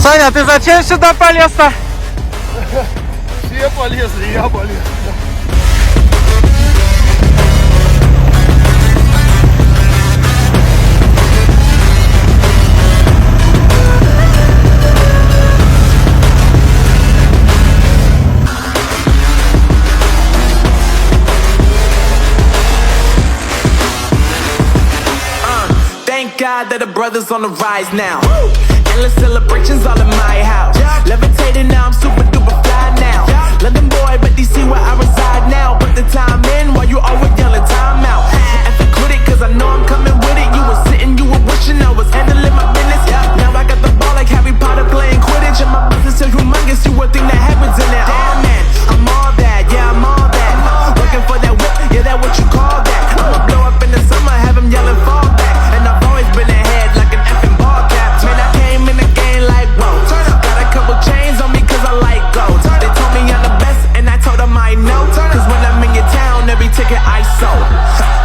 Саня, ты зачем сюда полез-то? Все полезли, я полез. Thank God that the brothers on the rise now. Endless celebrations all in my house. Levitating now, I'm super duper fly now. London boy, but DC where I reside now. Put the time in while you always yelling time out. And to quit it, cause I know I'm coming with it. You were sitting, you were wishing I was handling my business. Now I got the ball like Harry Potter playing Quidditch. And my business is humongous, you would think that happens in it. Oh man, I'm all that, yeah, I'm all that. Looking for that whip, yeah, that what you call that. I'ma blow up in the summer, have him yelling fall back. And I've always been ahead like an effing ball cap. Man, I came in the game like, whoa. Got a couple chains on me cause I like gold. They told me I'm the best and I told them I know. Cause when I'm in your town, every ticket I sold.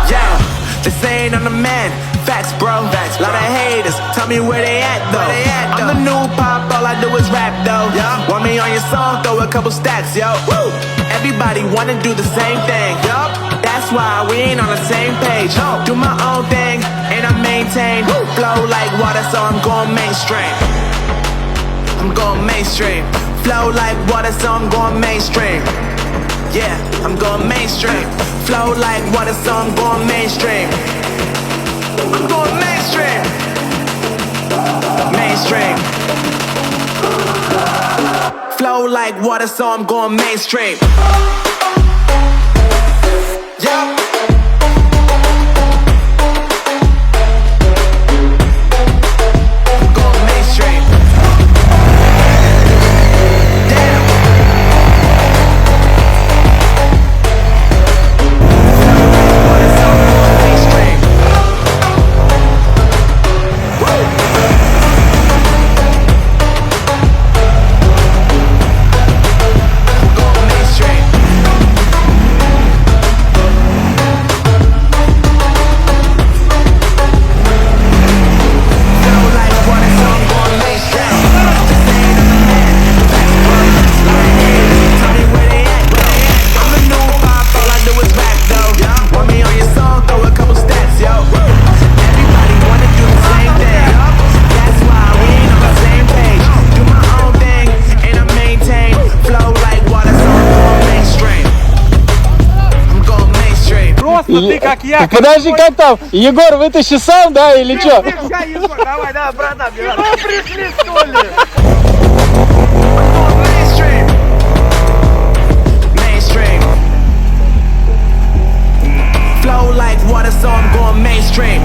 Yeah, they saying I'm the man. Facts, bro. Lot of haters, tell me where they at though. I'm the new pop, all I do is rap though. Want me on your song, throw a couple stats, yo. Everybody wanna do the same thing. That's why we ain't on the same page. Do my own thing and I maintain. Flow like water, so I'm going mainstream. I'm going mainstream. Flow like water, so I'm going mainstream. Yeah, I'm going mainstream. Flow like water, so I'm going mainstream. I'm going mainstream. Mainstream. Flow like water, so I'm going mainstream. Yeah. I'm going mainstream. Damn. Water, so I'm going mainstream. Going mainstream. Flow like water, so I'm going mainstream. Just saying I'm the man. Facts, bro. Lot of haters, tell me where they at. I'm the new pop, all I do is rap though. Want me on your song, throw a couple stats, yo. Everybody wanna do the same thing. That's why we ain't on the same page. Do my own thing and I maintain. Flow like water, so I'm going mainstream. I'm going mainstream. Просто ты как я. Подожди, как там? Егор, вытащи сам, да, или что? Давай, давай, братан. Пришли, что ли? I'm going mainstream. Mainstream. Flow like water, so I'm going mainstream.